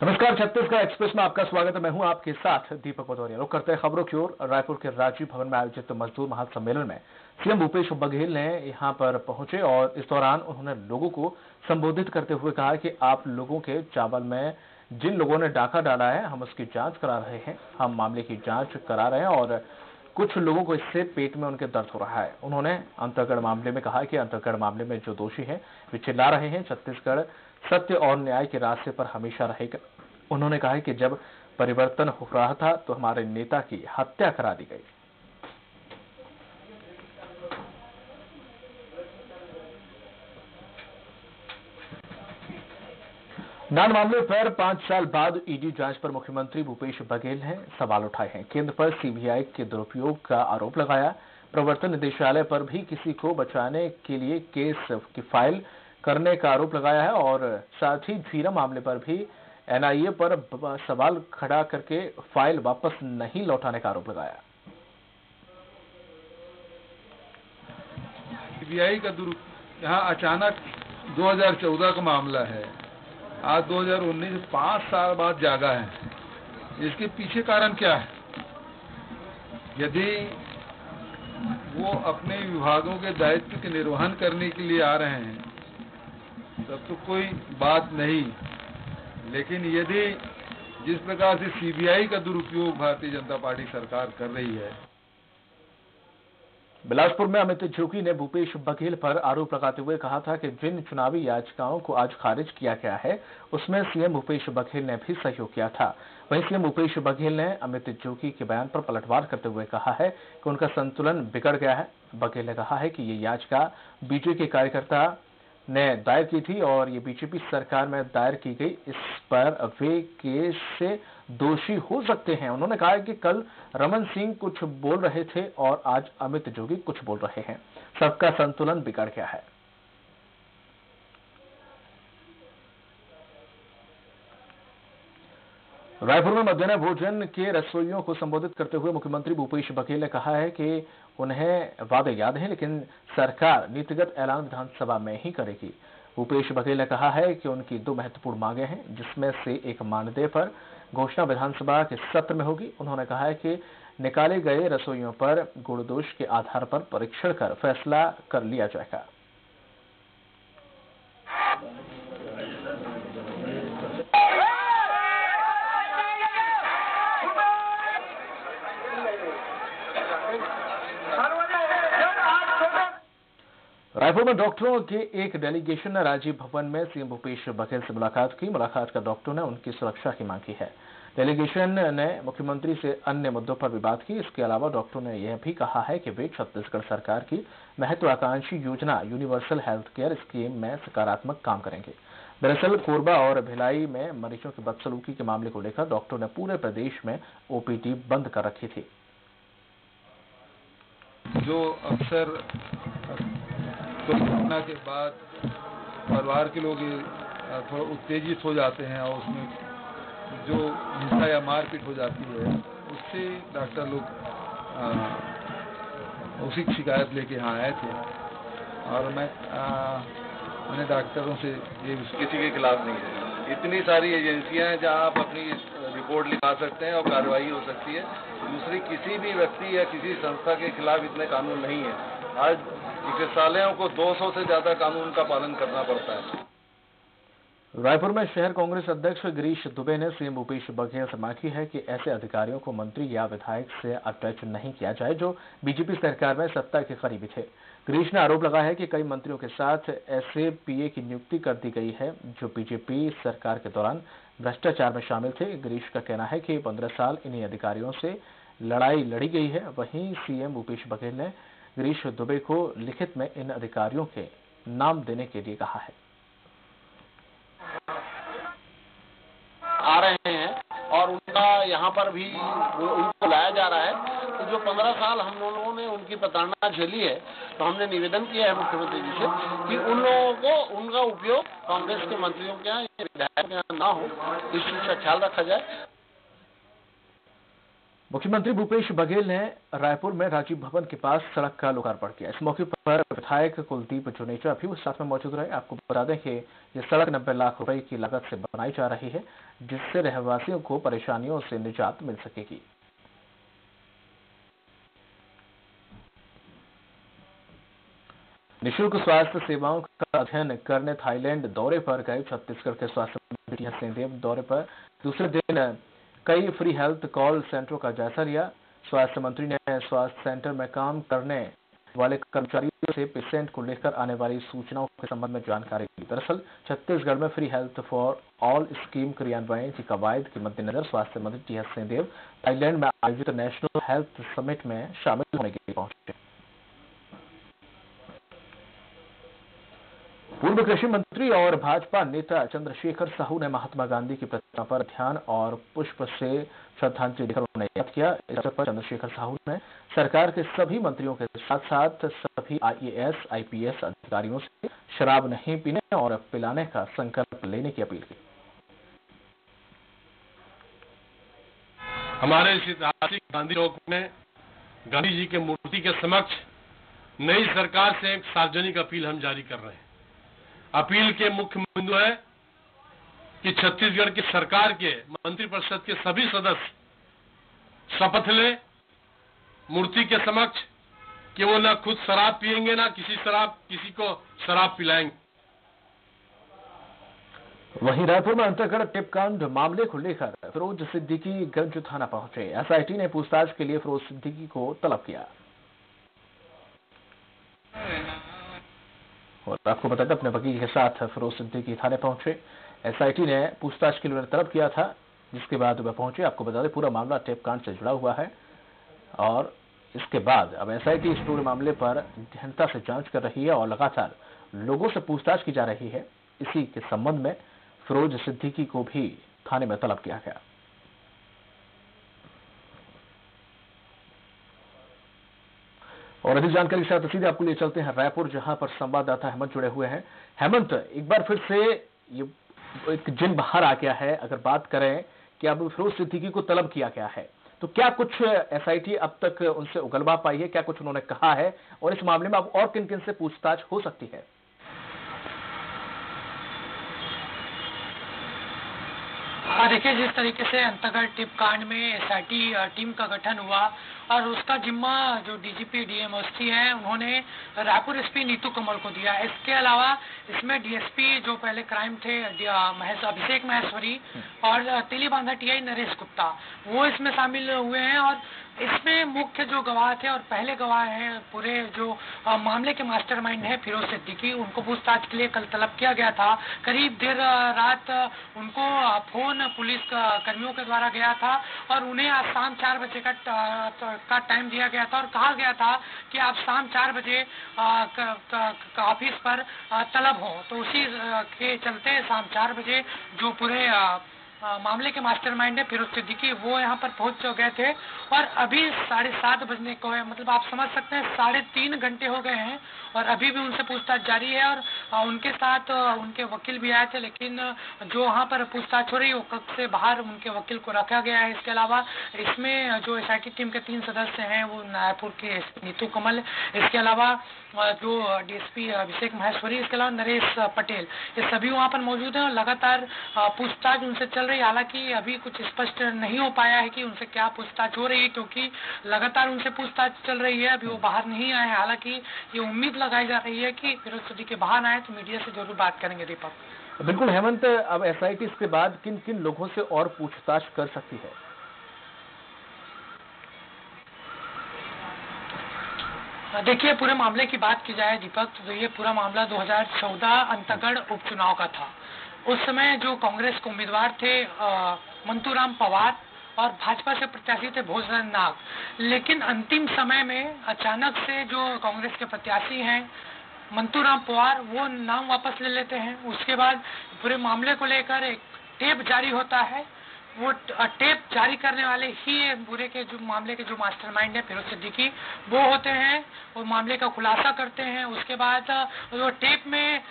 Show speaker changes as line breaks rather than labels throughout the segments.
नमस्कार, छत्तीसगढ़ एक्सप्रेस में आपका स्वागत है। मैं हूं आपके साथ दीपक भदौरिया। रुक करते हैं खबरों की ओर। रायपुर के राजीव भवन में आयोजित मजदूर महासम्मेलन में सीएम भूपेश बघेल ने यहां पर पहुंचे और इस दौरान उन्होंने लोगों को संबोधित करते हुए कहा कि आप लोगों के चावल में जिन लोगों ने डाका डाला है, हम उसकी जांच करा रहे हैं। हम मामले की जांच करा रहे हैं और कुछ लोगों को इससे पेट में उनके दर्द हो रहा है। उन्होंने अंतरगढ़ मामले में कहा कि अंतरगढ़ मामले में जो दोषी हैं वे चिल्ला रहे हैं। छत्तीसगढ़ सत्य और न्याय के रास्ते पर हमेशा रहेगा। उन्होंने कहा कि जब परिवर्तन हो रहा था तो हमारे नेता की हत्या करा दी गई। नान मामले पर 5 साल बाद ईडी जांच पर मुख्यमंत्री भूपेश बघेल ने सवाल उठाए हैं। केंद्र पर सीबीआई के दुरुपयोग का आरोप लगाया। प्रवर्तन निदेशालय पर भी किसी को बचाने के लिए केस की फाइल करने का आरोप लगाया है और साथ ही झीरम मामले पर भी एनआईए पर सवाल खड़ा करके फाइल वापस नहीं लौटाने का आरोप लगाया।
सीबीआई का यहाँ अचानक 2014 का मामला है, आज 2019 5 साल बाद जागा है। इसके पीछे कारण क्या है? यदि वो अपने विभागों के दायित्व के निर्वहन करने के लिए आ रहे हैं तब तो कोई बात नहीं, लेकिन यदि जिस प्रकार से सीबीआई का दुरुपयोग भारतीय जनता पार्टी सरकार कर रही है।
बिलासपुर में अमित जोगी ने भूपेश बघेल पर आरोप लगाते हुए कहा था कि जिन चुनावी याचिकाओं को आज खारिज किया गया है उसमें सीएम भूपेश बघेल ने भी सहयोग किया था। वहीं सीएम भूपेश बघेल ने अमित जोगी के बयान पर पलटवार करते हुए कहा है कि उनका संतुलन बिगड़ गया है। बघेल ने कहा है कि ये याचिका बीजेपी के कार्यकर्ता ने दायर की थी और ये बीजेपी सरकार में दायर की गई। इस पर वे केस से दोषी हो सकते हैं। उन्होंने कहा कि कल रमन सिंह कुछ बोल रहे थे और आज अमित जोगी कुछ बोल रहे हैं। सबका संतुलन बिगड़ गया है। रायपुर में मध्याह्न भोजन के रसोइयों को संबोधित करते हुए मुख्यमंत्री भूपेश बघेल ने कहा है कि उन्हें वादे याद हैं, लेकिन सरकार नीतिगत ऐलान विधानसभा में ही करेगी। भूपेश बघेल ने कहा है कि उनकी 2 महत्वपूर्ण मांगे हैं, जिसमें से एक मानदेय पर घोषणा विधानसभा के सत्र में होगी। उन्होंने कहा है कि निकाले गए रसोइयों पर गुण दोष के आधार पर परीक्षण कर फैसला कर लिया जाएगा। रायपुर में डॉक्टरों के एक डेलीगेशन ने राजीव भवन में सीएम भूपेश बघेल से मुलाकात की। मुलाकात कर डॉक्टरों ने उनकी सुरक्षा की मांग की है। डेलीगेशन ने मुख्यमंत्री से अन्य मुद्दों पर भी बात की। इसके अलावा डॉक्टरों ने यह भी कहा है कि वे छत्तीसगढ़ सरकार की महत्वाकांक्षी योजना यूनिवर्सल हेल्थ केयर स्कीम में सकारात्मक काम करेंगे। दरअसल कोरबा और भिलाई में मरीजों की बदसलूकी के मामले को लेकर डॉक्टरों ने पूरे प्रदेश में ओपीडी बंद कर रखी थी।
जो अक्सर घटना के बाद परिवार के लोग थोड़ा उत्तेजित हो जाते हैं और उसमें जो हिंसा या मारपीट हो जाती है, उससे डॉक्टर लोग उसी की शिकायत लेके यहाँ आए थे और मैंने डॉक्टरों से ये
किसी के खिलाफ नहीं है। इतनी सारी एजेंसियां हैं जहां आप अपनी रिपोर्ट लिखा सकते हैं और कार्रवाई हो सकती है। दूसरी किसी भी व्यक्ति या किसी संस्था के खिलाफ इतने कानून नहीं है। आज चिकित्सालयों को 200 से ज्यादा कानून का पालन करना पड़ता है।
रायपुर में शहर कांग्रेस अध्यक्ष गिरीश दुबे ने सीएम भूपेश बघेल से मांग की है कि ऐसे अधिकारियों को मंत्री या विधायक से अटैच नहीं किया जाए जो बीजेपी सरकार में सत्ता के करीबी थे। गिरीश ने आरोप लगाया है कि कई मंत्रियों के साथ ऐसे पीए की नियुक्ति कर दी गई है जो बीजेपी सरकार के दौरान भ्रष्टाचार में शामिल थे। गिरीश का कहना है कि 15 साल इन्हीं अधिकारियों से लड़ाई लड़ी गई है। वहीं सीएम भूपेश बघेल ने गिरीश दुबे को लिखित में इन अधिकारियों के नाम देने के लिए कहा है।
आ रहे हैं और उनका यहाँ पर भी उनको लाया जा रहा है। तो जो 15 साल हम लोगों ने उनकी प्रताड़ना झेली है, तो हमने निवेदन किया है मुख्यमंत्री जी से कि उन लोगों को उनका उपयोग कांग्रेस के मंत्रियों के यहाँ या विधायकों के यहाँ ना हो, इस चीज का ख्याल रखा जाए।
मुख्यमंत्री भूपेश बघेल ने रायपुर में राजीव भवन के पास सड़क का लोकार्पण किया। इस मौके पर विधायक कुलदीप जुनेजा भी साथ में मौजूद रहे। आपको बता दें कि ये सड़क 90 लाख रुपए की लागत से बनाई जा रही है, जिससे रहवासियों को परेशानियों से निजात मिल सकेगी। निःशुल्क स्वास्थ्य सेवाओं का अध्ययन करने थाईलैंड दौरे पर गए छत्तीसगढ़ के स्वास्थ्य मंत्री टीएस सिंहदेव दौरे पर दूसरे दिन कई फ्री हेल्थ कॉल सेंटरों का जायजा लिया। स्वास्थ्य मंत्री ने स्वास्थ्य सेंटर में काम करने वाले कर्मचारियों से पेशेंट को लेकर आने वाली सूचनाओं के संबंध में जानकारी ली। दरअसल छत्तीसगढ़ में free health for all scheme क्रियान्वयन की कवायद के मद्देनजर स्वास्थ्य मंत्री टीएस सिंहदेव थाईलैंड में आयोजित नेशनल हेल्थ समिट में शामिल होने के लिए पहुंचे। पूर्व कृषि मंत्री और भाजपा नेता चंद्रशेखर साहू ने महात्मा गांधी की प्रतिमा पर ध्यान और पुष्प से श्रद्धांजलि देकर उन्हें याद किया। इस अवसर पर चंद्रशेखर साहू ने सरकार के सभी मंत्रियों के साथ साथ सभी आईएएस, आईपीएस अधिकारियों से शराब नहीं पीने और पिलाने का संकल्प लेने की अपील की।
हमारे इस ऐतिहासिक गांधी चौक में गांधी जी के मूर्ति के समक्ष नई सरकार से एक सार्वजनिक अपील हम जारी कर रहे हैं। अपील के मुख्य बिंदु है कि छत्तीसगढ़ की सरकार के मंत्रिपरिषद के सभी सदस्य शपथ लें मूर्ति के समक्ष कि वो न खुद शराब पिएंगे, न किसी को शराब पिलाएंगे।
वहीं रायपुर में अंतरगढ़ टिपकांड मामले को लेकर फिरोज सिद्दीकी गंज थाना पहुंचे। एसआईटी ने पूछताछ के लिए फिरोज सिद्दीकी को तलब किया। और आपको बता दें, अपने वकील के साथ फिरोज सिद्दीकी थाने पहुंचे। एसआईटी ने पूछताछ के लिए उन्हें तलब किया था, जिसके बाद वह पहुंचे। आपको बता दें, पूरा मामला टेपकांड से जुड़ा हुआ है और इसके बाद अब एसआईटी इस पूरे मामले पर गहनता से जांच कर रही है और लगातार लोगों से पूछताछ की जा रही है। इसी के संबंध में फिरोज सिद्दीकी को भी थाने में तलब किया गया। और अधिक जानकारी के साथ सीधे आपको लिए चलते हैं रायपुर, जहां पर संवाददाता हेमंत जुड़े हुए हैं। हेमंत, एक बार फिर से ये एक जिन बाहर आ गया है, अगर बात करें कि अब फिरोज सिद्दीकी को तलब किया गया है, तो क्या कुछ एसआईटी अब तक उनसे उगलवा पाई है? क्या कुछ उन्होंने कहा है और इस मामले में अब और किन किन से पूछताछ हो सकती है?
देखिए, जिस तरीके से अंतरगढ़ टिप कांड में एसआईटी टीम का गठन हुआ और उसका जिम्मा जो डीजीपी डीएमओसी हैं उन्होंने रायपुर एसपी नीतू कमल को दिया। इसके अलावा इसमें डीएसपी जो पहले क्राइम थे अभिषेक महेश्वरी और तेलीबांधा टीआई नरेश गुप्ता, वो इसमें शामिल हुए हैं। और इसमें मुख्य जो गवाह थे और पहले गवाह हैं पूरे जो मामले के मास्टरमाइंड है फिरोज सिद्दीकी, उनको पूछताछ के लिए कल तलब किया गया था। करीब देर रात उनको फोन पुलिस कर्मियों के द्वारा गया था और उन्हें आज शाम 4 बजे का टाइम दिया गया था और कहा गया था कि आप शाम 4 बजे ऑफिस पर तलब हो। तो उसी के चलते शाम 4 बजे जो पूरे मामले के मास्टरमाइंड है फिरोज सिद्दीकी, वो यहाँ पर पहुंच गए थे और अभी 7:30 बजने को है। मतलब आप समझ सकते हैं 3.5 घंटे हो गए हैं और अभी भी उनसे पूछताछ जारी है। और उनके साथ उनके वकील भी आए थे, लेकिन जो वहाँ पर पूछताछ हो रही है वो कक्ष से बाहर उनके वकील को रखा गया है। इसके अलावा इसमें जो एसआईटी टीम के 3 सदस्य हैं वो रायपुर के नीतू कमल, इसके अलावा जो डीएसपी अभिषेक महेश्वरी, इसके अलावा नरेश पटेल, ये सभी वहाँ पर मौजूद हैं और लगातार पूछताछ उनसे चल रही है। हालांकि अभी कुछ स्पष्ट नहीं हो पाया है कि उनसे क्या पूछताछ हो रही है, क्योंकि लगातार उनसे पूछताछ चल रही है, अभी वो बाहर नहीं आए हैं। हालांकि ये उम्मीद लगाई जा रही है कि फिरोज सिद्दीकी बाहर आए तो मीडिया से जरूर बात करेंगे। दीपक।
बिल्कुल हेमंत, अब एसआईटी इसके बाद किन किन लोगों से और पूछताछ कर सकती है?
देखिए, पूरे मामले की बात की जाए दीपक, तो ये पूरा मामला 2014 अंतरगढ़ उपचुनाव का था। उस समय जो कांग्रेस के उम्मीदवार थे मंतूराम पवार और भाजपा से प्रत्याशी थे भोजराज नाग, लेकिन अंतिम समय में अचानक से जो कांग्रेस के प्रत्याशी हैं मंतूराम पवार, वो नाम वापस ले लेते हैं। उसके बाद पूरे मामले को लेकर एक टेप जारी होता है। वो टेप जारी करने वाले ही पूरे के जो मामले के जो मास्टरमाइंड है फिरोज सिद्दीकी, वो होते हैं, वो मामले का खुलासा करते हैं। उसके बाद वो टेप में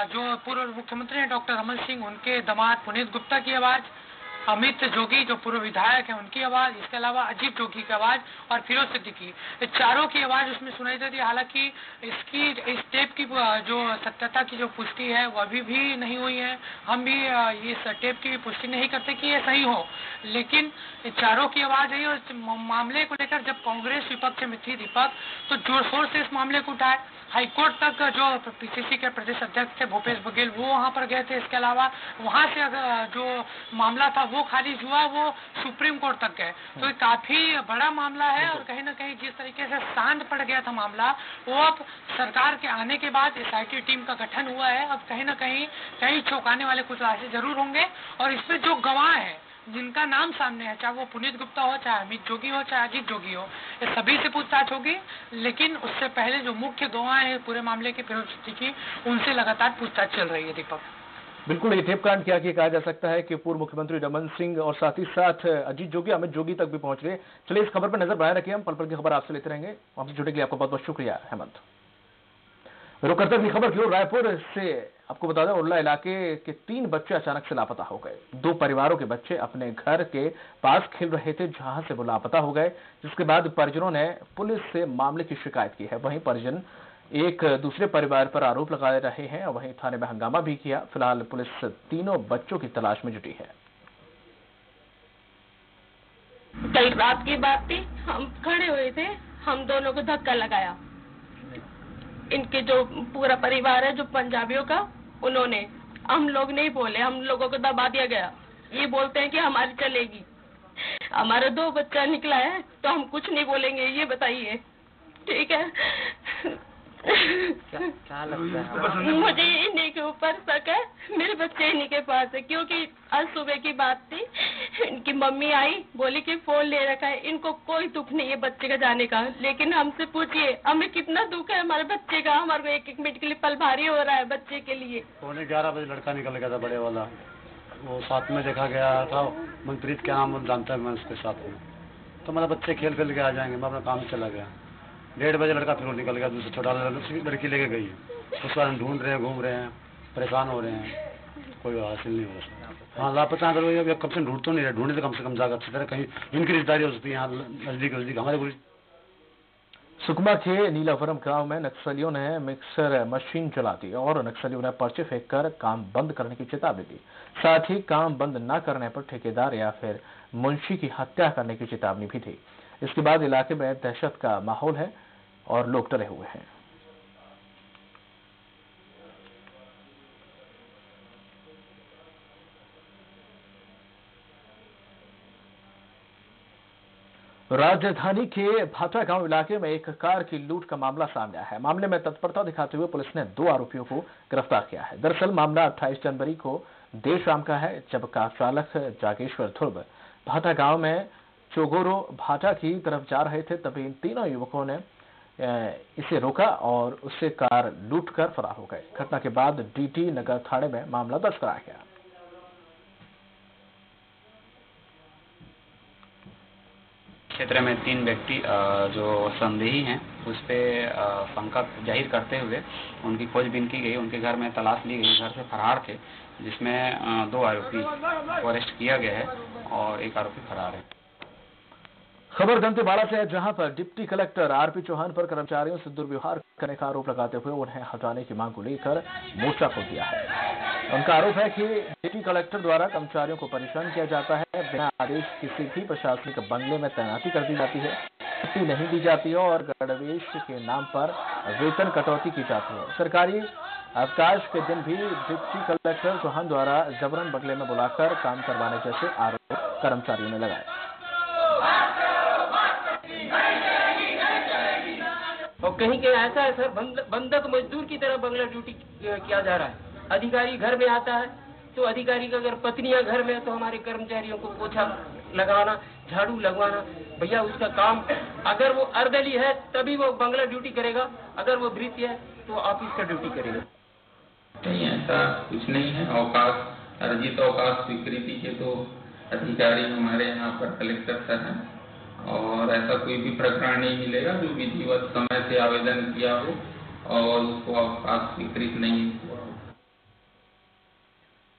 जो पूर्व मुख्यमंत्री हैं डॉक्टर रमन सिंह, उनके दामाद पुनीत गुप्ता की आवाज, अमित जोगी जो पूर्व विधायक है उनकी आवाज, इसके अलावा अजीत जोगी की आवाज और फिरोज सिद्दीकी, चारों की आवाज उसमें सुनाई देती है। हालांकि इस टेप की जो सत्यता की जो पुष्टि है वो अभी भी नहीं हुई है। हम भी इस टेप की पुष्टि नहीं करते कि ये सही हो, लेकिन चारों की आवाज है। और मामले को लेकर जब कांग्रेस विपक्ष में थी दीपक, तो जोर शोर से इस मामले को उठाए। हाईकोर्ट तक जो पीसीसी के प्रदेश अध्यक्ष थे भूपेश बघेल वो वहां पर गए थे। इसके अलावा वहां से जो मामला था वो खारिज हुआ, वो सुप्रीम कोर्ट तक गए। तो ये काफी बड़ा मामला है और कहीं ना कहीं जिस तरीके से शांत पड़ गया था मामला, वो अब सरकार के आने के बाद एसआईटी टीम का गठन हुआ है। अब कहीं ना कहीं चौंकाने वाले कुछ राशि जरूर होंगे और इसमें जो गवाह है जिनका नाम सामने है, चाहे वो पुनीत गुप्ता हो, चाहे अमित जोगी हो, चाहे अजीत जोगी हो, ये सभी से पूछताछ होगी। लेकिन उससे पहले जो मुख्य गवाह है पूरे मामले के फिरोज सिद्दीकी, उनसे लगातार पूछताछ चल रही है दीपक।
बिल्कुल, ये टेप कांड क्या कहा जा सकता है कि पूर्व मुख्यमंत्री रमन सिंह और साथ ही साथ अजीत जोगी, अमित जोगी तक भी पहुंच गए। चलिए इस खबर पर नजर बनाए रखिए, हम पल पल की खबर आपसे लेते रहेंगे। हमसे जुड़ने के लिए आपको बहुत बहुत शुक्रिया हेमंत। रुक करते अगली खबर की ओर। रायपुर से आपको बता दें, उर्ला इलाके के 3 बच्चे अचानक से लापता हो गए। 2 परिवारों के बच्चे अपने घर के पास खेल रहे थे, जहां से वो लापता हो गए, जिसके बाद परिजनों ने पुलिस से मामले की शिकायत की है। वहीं परिजन एक दूसरे परिवार पर आरोप लगा रहे हैं और वहीं थाने में हंगामा भी किया। फिलहाल पुलिस तीनों बच्चों की तलाश में जुटी है।
कल रात की बात थी, हम खड़े हुए थे, हम दोनों को धक्का लगाया। इनके जो पूरा परिवार है जो पंजाबियों का, उन्होंने, हम लोग नहीं बोले, हम लोगों को दबा दिया गया। ये बोलते हैं कि हमारी चलेगी। हमारा 2 बच्चा निकला है तो हम कुछ नहीं बोलेंगे, ये बताइए, ठीक है?
क्या लगता है?
मुझे इन्हीं के ऊपर शक है, मेरे बच्चे इन्हीं के पास है, क्योंकि आज सुबह की बात थी, इनकी मम्मी आई, बोली कि फोन ले रखा है, इनको कोई दुख नहीं है बच्चे का जाने का। लेकिन हमसे पूछिए हमें कितना दुख है हमारे बच्चे का, हमारे को एक मिनट के लिए पल भारी हो रहा है बच्चे के लिए।
11:15 बजे लड़का निकल गया था बड़े वाला, वो साथ में देखा गया था, मनप्रीत क्या नाम जानता है मैं उसके साथ में। तो मेरा बच्चे खेल के आ जाएंगे, मैं अपना काम चला गया। 1:30 बजे लड़का फिर निकल गया, दूसरा छोटा लड़की लेके गई। उसके बाद हम ढूंढ रहे हैं, घूम रहे हैं, परेशान हो रहे हैं, कोई हासिल नहीं हो रहा। हाँ, लापता अगर कब से ढूंढ तो नहीं रहे, ढूंढे तो कम से कम जाकर अच्छी तरह कहीं इनकी रिश्तेदारी हो सकती है यहाँ नजदीक हमारे पुलिस।
सुकमा के नीलावरम गांव में नक्सलियों ने मिक्सर मशीन जला दी और नक्सलियों ने पर्चे फेंककर काम बंद करने की चेतावनी दी। साथ ही काम बंद न करने पर ठेकेदार या फिर मुंशी की हत्या करने की चेतावनी भी दी। इसके बाद इलाके में दहशत का माहौल है और लोग डरे हुए हैं। राजधानी के भाटा गांव इलाके में एक कार की लूट का मामला सामने आया है। मामले में तत्परता दिखाते हुए पुलिस ने 2 आरोपियों को गिरफ्तार किया है। दरअसल मामला 28 जनवरी को देर शाम का है, जब कार चालक जागेश्वर ध्रुव भाटा गांव में चोगोरो भाटा की तरफ जा रहे थे, तभी इन तीनों युवकों ने इसे रोका और उससे कार लूटकर फरार हो गए। घटना के बाद डीटी नगर थाने में मामला दर्ज कराया गया।
क्षेत्र में 3 व्यक्ति जो संदेही हैं उस पर शंका जाहिर करते हुए उनकी खोजबीन की गई, उनके घर में तलाश ली गई, घर से फरार थे, जिसमें 2 आरोपी को अरेस्ट किया गया है और 1 आरोपी फरार है।
खबर दंतेवाड़ा से है, जहां पर डिप्टी कलेक्टर आरपी चौहान पर कर्मचारियों से दुर्व्यवहार करने का आरोप लगाते हुए उन्हें हटाने की मांग को लेकर मोर्चा खोल दिया है। उनका आरोप है कि डिप्टी कलेक्टर द्वारा कर्मचारियों को परेशान किया जाता है, बिना आदेश किसी भी प्रशासनिक बंगले में तैनाती कर दी जाती है, छुट्टी नहीं दी जाती है और गणवेश के नाम पर वेतन कटौती की जाती है। सरकारी अवकाश के दिन भी डिप्टी कलेक्टर चौहान द्वारा जबरन बंगले में बुलाकर काम करवाने जैसे आरोप कर्मचारियों ने लगाए।
और कहीं के ऐसा है सर, बंधक मजदूर की तरह बंगला ड्यूटी किया जा रहा है। अधिकारी घर में आता है तो अधिकारी का अगर पत्नियां घर में है तो हमारे कर्मचारियों को पोछा लगाना, झाड़ू लगवाना, भैया उसका काम, अगर वो अर्दली है तभी वो बंगला ड्यूटी करेगा, अगर वो भृत्य है तो ऑफिस का ड्यूटी करेगा।
नहीं, ऐसा कुछ नहीं है। अवकाश, अर्जित अवकाश स्वीकृति के तो अधिकारी हमारे यहाँ पर कलेक्टर सर हैं और ऐसा कोई भी प्रकरण नहीं मिलेगा जो विधिवत समय से आवेदन किया हो और उसको अवकाश स्वीकृत नहीं हुआ हो।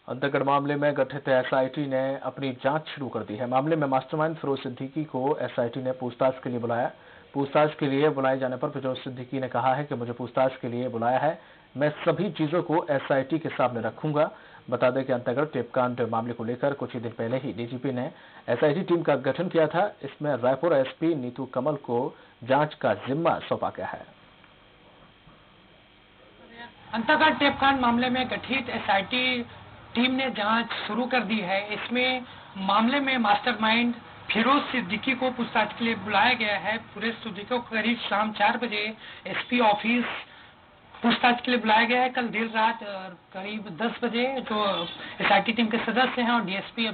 अंतगढ़ मामले में गठित एसआईटी ने अपनी जांच शुरू कर दी है। मामले में मास्टरमाइंड फिरोज सिद्दीकी को एसआईटी ने पूछताछ के लिए बुलाया। पूछताछ के लिए बुलाए जाने पर फिरोज सिद्दीकी ने कहा है कि मुझे पूछताछ के लिए बुलाया है, मैं सभी चीजों को एसआईटी के सामने रखूंगा। बता दें कि अंतगढ़ टेपकांड मामले को लेकर कुछ ही दिन पहले ही डीजीपी ने एसआईटी टीम का गठन किया था। इसमें रायपुर एसपी नीतू कमल को जांच का जिम्मा सौंपा गया है।
अंतगढ़ टेपकांड मामले में गठित एसआईटी टीम ने जांच शुरू कर दी है। इसमें मामले में मास्टरमाइंड फिरोज सिद्दीकी को पूछताछ के लिए बुलाया गया है। फिरोज सिद्दीकी को करीब शाम 4 बजे एसपी ऑफिस पूछताछ के लिए बुलाया गया है। कल देर रात करीब 10 बजे जो एसआईटी टीम के सदस्य हैं और डीएसपी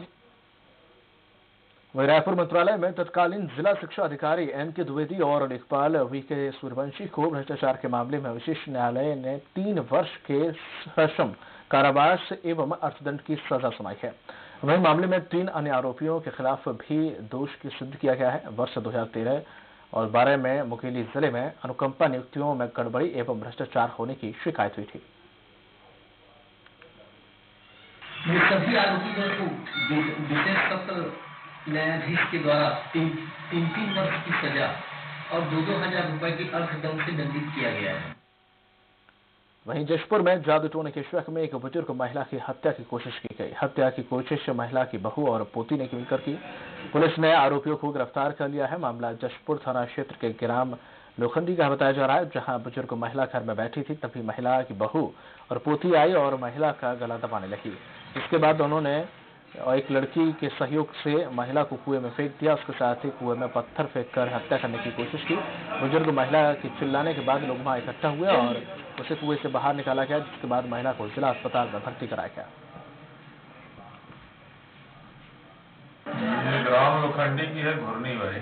वहीं रायपुर मंत्रालय में तत्कालीन जिला शिक्षा अधिकारी एनके द्विवेदी और लेखपाल वीके सूर्यवंशी को भ्रष्टाचार के मामले में विशेष न्यायालय ने 3 वर्ष के सश्रम कारावास एवं अर्थदंड की सजा सुनाई है। वहीं मामले में 3 अन्य आरोपियों के खिलाफ भी दोष की सिद्ध किया गया है। वर्ष 2013 और 12 में मुकेली जिले में अनुकंपा नियुक्तियों में गड़बड़ी एवं भ्रष्टाचार होने की शिकायत हुई थी।
सभी आरोपियों को विशेष सत्र न्यायाधीश के द्वारा 3 वर्ष की सजा और 2-2 हजार रुपए की अर्थदंड से दंडित किया गया है।
वहीं जशपुर में जादू टोने के शक में एक बुजुर्ग महिला की हत्या की कोशिश की गई। हत्या की कोशिश महिला की बहू और पोती ने मिलकर की। पुलिस ने आरोपियों को गिरफ्तार कर लिया है। मामला जशपुर थाना क्षेत्र के ग्राम लोखंडी का बताया जा रहा है, जहां बुजुर्ग महिला घर में बैठी थी, तभी महिला की बहू और पोती आई और महिला का गला दबाने लगी। इसके बाद दोनों ने एक लड़की के सहयोग से महिला को कुएं में फेंक दिया। उसके साथ ही कुएं में पत्थर फेंककर हत्या करने की कोशिश की। बुजुर्ग महिला के चिल्लाने के बाद लोग वहां इकट्ठा हुए और उसे कुएं से बाहर निकाला गया, जिसके बाद महिला को जिला अस्पताल में भर्ती कराया गया।
ये ग्राम लोखंडी की है, घुरनी भाई,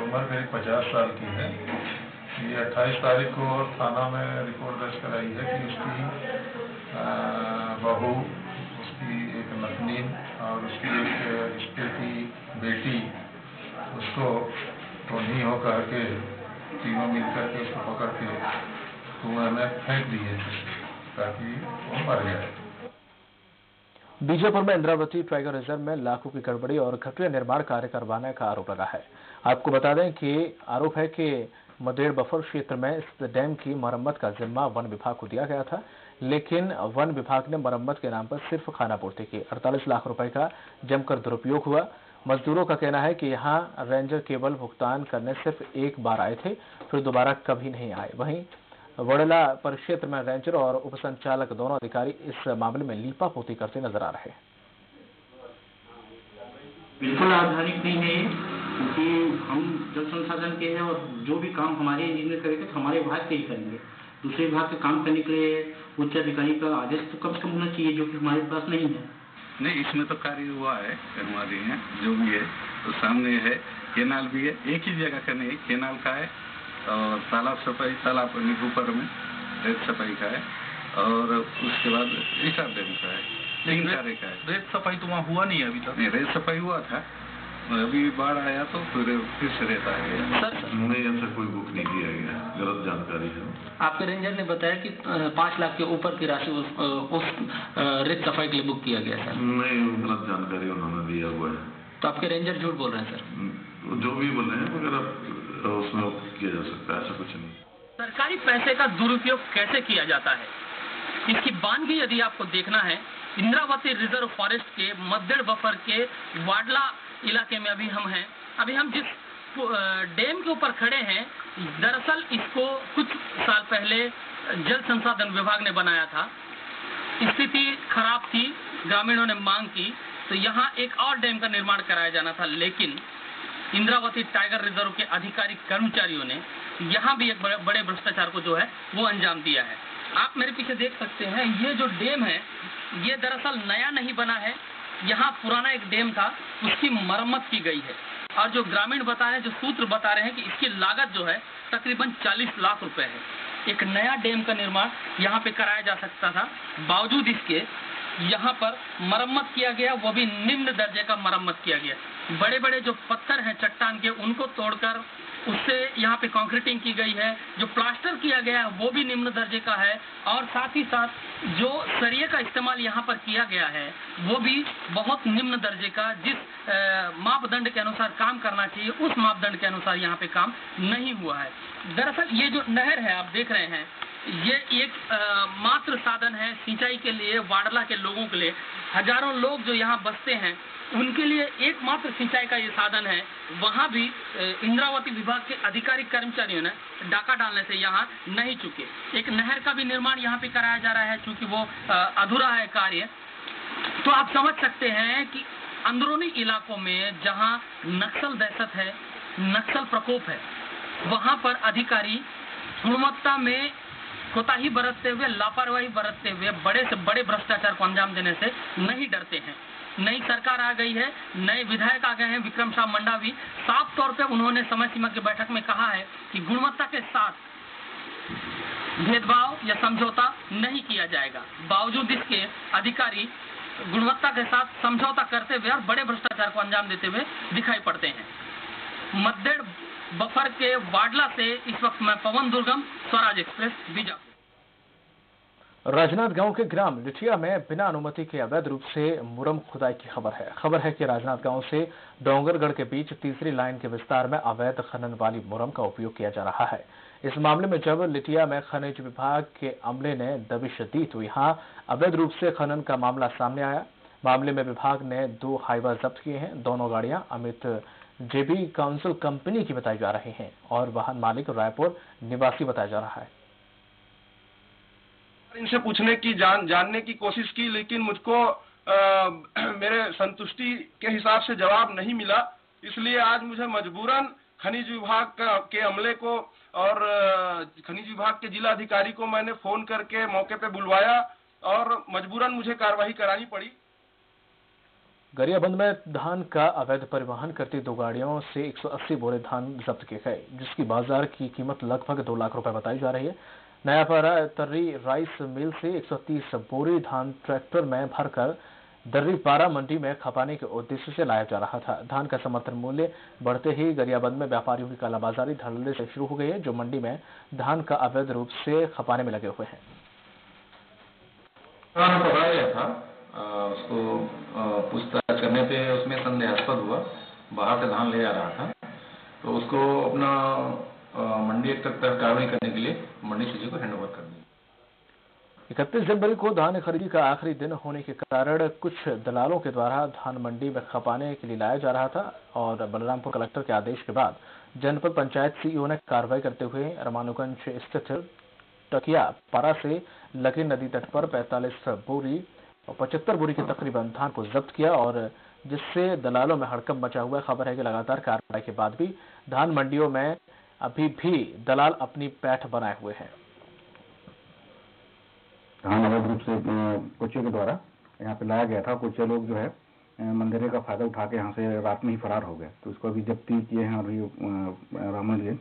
उम्र करीब 50 साल की है। ये 28 तारीख को थाना में रिपोर्ट दर्ज कराई है कि उसकी बहू, उसकी एक नतनीन और उसकी एक रिश्ते की बेटी उसको टोनी हो करके तीनों मिलकर के उसको पकड़ के कुएं में फेंक दिए ताकि वो मर जाए।
बीजापुर में इंद्रावती टाइगर रिजर्व में लाखों की गड़बड़ी और घटिया निर्माण कार्य करवाने का आरोप लगा है। आपको बता दें कि आरोप है कि मदेड़ बफर क्षेत्र में इस डैम की मरम्मत का जिम्मा वन विभाग को दिया गया था, लेकिन वन विभाग ने मरम्मत के नाम पर सिर्फ खानापूर्ति की। 48 लाख रुपए का जमकर दुरुपयोग हुआ। मजदूरों का कहना है कि यहां रेंजर केवल भुगतान करने सिर्फ एक बार आए थे, फिर दोबारा कभी नहीं आए। वहीं वड़ला परिक्षेत्र में रेंजर और उपसंचालक दोनों अधिकारी इस मामले में लीपापोती करते नजर आ रहे हैं।
बिल्कुल आधारित नहीं है, क्योंकि हम जल संसाधन के हैं और जो भी काम हमारे इंजीनियर करेंगे तो हमारे विभाग के ही करेंगे। दूसरे विभाग के काम करने के लिए उच्च अधिकारी का आदेश तो कम से कम होना चाहिए, जो कि हमारे पास नहीं है।
नहीं, इसमें तो कार्य हुआ है, करवा रहे हैं, जो भी है तो सामने है। केनाल भी है, एक ही जगह का नहीं, केनाल का है और तालाब सफाई, तालाब ऊपर में रेत सफाई का है और उसके बाद रिसाव डैम का है। लेकिन कार्य का है। रेत सफाई तो वहाँ हुआ नहीं है अभी तक। नहीं, रेत सफाई हुआ था, अभी बाढ़ आया तो फिर से रेत आ गया।
सर नहीं, ऐसा कोई बुक नहीं दिया गया, गलत जानकारी है।
आपके रेंजर ने बताया कि 5 लाख के ऊपर की राशि उस रेत सफाई के लिए बुक किया गया था।
नहीं, गलत जानकारी उन्होंने दिया हुआ है।
तो आपके रेंजर झूठ बोल रहे हैं सर?
जो भी बोल रहे हैं मगर उसमें किया जा सकता है, ऐसा कुछ नहीं।
सरकारी पैसे का दुरुपयोग कैसे किया जाता है, इसकी बानगी यदि आपको देखना है, इंद्रावती रिजर्व फॉरेस्ट के मद्देड़ बफर के वाडला इलाके में अभी हम जिस डैम के ऊपर खड़े हैं, दरअसल इसको कुछ साल पहले जल संसाधन विभाग ने बनाया था। स्थिति खराब थी, ग्रामीणों ने मांग की तो यहाँ एक और डैम का निर्माण कराया जाना था, लेकिन इंद्रावती टाइगर रिजर्व के अधिकारी कर्मचारियों ने यहाँ भी एक बड़े भ्रष्टाचार को जो है वो अंजाम दिया है। आप मेरे पीछे देख सकते हैं, ये जो डैम है ये दरअसल नया नहीं बना है, यहाँ पुराना एक डैम था, उसकी मरम्मत की गई है। और जो ग्रामीण बता रहे हैं, जो सूत्र बता रहे हैं कि इसकी लागत जो है तकरीबन 40 लाख रुपए है। एक नया डैम का निर्माण यहाँ पे कराया जा सकता था, बावजूद इसके यहाँ पर मरम्मत किया गया, वो भी निम्न दर्जे का मरम्मत किया गया। बड़े बड़े जो पत्थर हैं चट्टान के, उनको तोड़कर उससे यहाँ पे कंक्रीटिंग की गई है। जो प्लास्टर किया गया है वो भी निम्न दर्जे का है, और साथ ही साथ जो सरिये का इस्तेमाल यहाँ पर किया गया है वो भी बहुत निम्न दर्जे का, जिस मापदंड के अनुसार काम करना चाहिए उस मापदंड के अनुसार यहाँ पे काम नहीं हुआ है। दरअसल ये जो नहर है आप देख रहे हैं, ये एक मात्र साधन है सिंचाई के लिए, वाडला के लोगों के लिए। हजारों लोग जो यहाँ बसते हैं उनके लिए एकमात्र सिंचाई का ये साधन है। वहाँ भी इंद्रावती विभाग के अधिकारी कर्मचारियों ने डाका डालने से यहाँ नहीं चुके। एक नहर का भी निर्माण यहाँ पे कराया जा रहा है, चूंकि वो अधूरा है कार्य। तो आप समझ सकते हैं कि अंदरूनी इलाकों में जहाँ नक्सल दहशत है, नक्सल प्रकोप है, वहाँ पर अधिकारी गुणवत्ता में कोताही बरतते हुए, लापरवाही बरतते हुए बड़े से बड़े भ्रष्टाचार को अंजाम देने से नहीं डरते हैं। नई सरकार आ गई है, नए विधायक आ गए हैं, विक्रम शाह मंडावी। साफ तौर पे उन्होंने समय सीमा की बैठक में कहा है कि गुणवत्ता के साथ भेदभाव या समझौता नहीं किया जाएगा। बावजूद इसके अधिकारी गुणवत्ता के साथ समझौता करते हुए और बड़े भ्रष्टाचार को अंजाम देते हुए दिखाई पड़ते हैं। मद्देड़ बफर के वाडला से इस वक्त मैं पवन दुर्गम, स्वराज एक्सप्रेस, बीजापुर।
राजनांदगांव के ग्राम लिठिया में बिना अनुमति के अवैध रूप से मुरम खुदाई की खबर है कि राजनांदगांव से डोंगरगढ़ के बीच तीसरी लाइन के विस्तार में अवैध खनन वाली मुरम का उपयोग किया जा रहा है। इस मामले में जब लिठिया में खनिज विभाग के अमले ने दबिश दी तो यहाँ अवैध रूप से खनन का मामला सामने आया। मामले में विभाग ने 2 हाईवा जब्त किए हैं। दोनों गाड़ियां अमित जेबी काउंसिल कंपनी की बताई जा रही हैं और वाहन मालिक रायपुर निवासी बताया जा रहा है।
इनसे पूछने की जानने की कोशिश की, लेकिन मुझको मेरे संतुष्टि के हिसाब से जवाब नहीं मिला। इसलिए आज मुझे मजबूरन खनिज विभाग के अमले को और खनिज विभाग के जिला अधिकारी को मैंने फोन करके मौके पे बुलवाया और मजबूरन मुझे कार्रवाई करानी पड़ी।
गरियाबंद में धान का अवैध परिवहन करती 2 गाड़ियों से 180 बोरे धान जब्त किए गए, जिसकी बाजार की कीमत लगभग 2 लाख रुपए बताई जा रही है। नयापारा तर्री राइस मिल से 130 बोरी धान ट्रैक्टर में भरकर दर्री पारा मंडी में खपाने के उद्देश्य से लाया जा रहा था। धान का समर्थन मूल्य बढ़ते ही गरियाबंद में व्यापारियों की कालाबाजारी धड़ल्ले से शुरू हो गई है, जो मंडी में धान का अवैध रूप से खपाने में लगे हुए हैं।
पकड़ा गया था, उसको पूछताछ करने पे उसमें संदेहास्पद हुआ, बाहर से धान ले आ रहा था, तो उसको अपना मंडी तक कार्रवाई करने के लिए मंडी सीजी को हैंडओवर कर दिया।
31 जनवरी को धान खरीदी का आखिरी दिन होने के कारण कुछ दलालों के द्वारा धान मंडी में खपाने के लिए लाया जा रहा था और बलरामपुर कलेक्टर के आदेश के बाद जनपद पंचायत सीईओ ने कार्रवाई करते हुए रामानुगंज स्थित टकिया पारा से लगे नदी तट पर 45 बोरी और 75 बोरी के तकरीबन धान को जब्त किया और जिससे दलालों में हड़कंप मचा हुआ है। खबर है कि लगातार कार्रवाई के बाद भी धान मंडियों में अभी भी दलाल अपनी पैठ बनाए हुए हैं।
धान अवैध रूप से कोचियों के द्वारा यहाँ पे लाया गया था। कुछ लोग जो है मंदिर का फायदा उठा के यहाँ से रात में ही फरार हो गए, तो उसको अभी जब्ती किए हैं। अभी रामगंज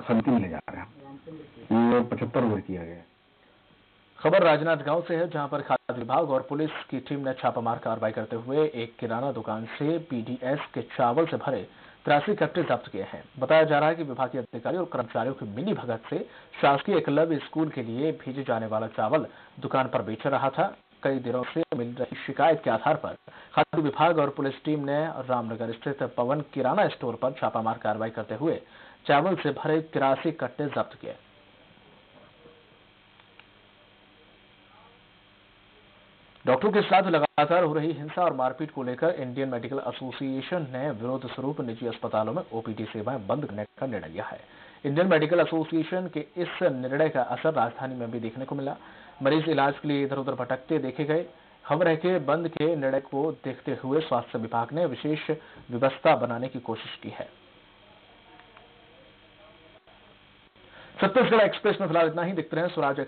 समिति में ले जा रहे हैं। ये 75 बोरी किया गया।
खबर राजनांदगांव से है, जहां पर खाद्य विभाग और पुलिस की टीम ने छापामार कार्रवाई करते हुए एक किराना दुकान से पीडीएस के चावल से भरे 83 कट्टे जब्त किए हैं। बताया जा रहा है कि विभागीय अधिकारी और कर्मचारियों की मिली भगत से शासकीय एकलव्य स्कूल के लिए भेजे जाने वाला चावल दुकान पर बेच रहा था। कई दिनों से मिल रही शिकायत के आधार पर खाद्य विभाग और पुलिस टीम ने रामनगर स्थित पवन किराना स्टोर पर छापामार कार्रवाई करते हुए चावल से भरे 83 कट्टे जब्त किए। डॉक्टरों के साथ लगातार हो रही हिंसा और मारपीट को लेकर इंडियन मेडिकल एसोसिएशन ने विरोध स्वरूप निजी अस्पतालों में ओपीडी सेवाएं बंद करने का निर्णय लिया है। इंडियन मेडिकल एसोसिएशन के इस निर्णय का असर राजधानी में भी देखने को मिला। मरीज इलाज के लिए इधर उधर भटकते देखे गए। खबर है कि बंद के निर्णय को देखते हुए स्वास्थ्य विभाग ने विशेष व्यवस्था बनाने की कोशिश की है। छत्तीसगढ़ एक्सप्रेस में फिलहाल इतना ही। देखते रहें स्वराज एक्सप्रेस।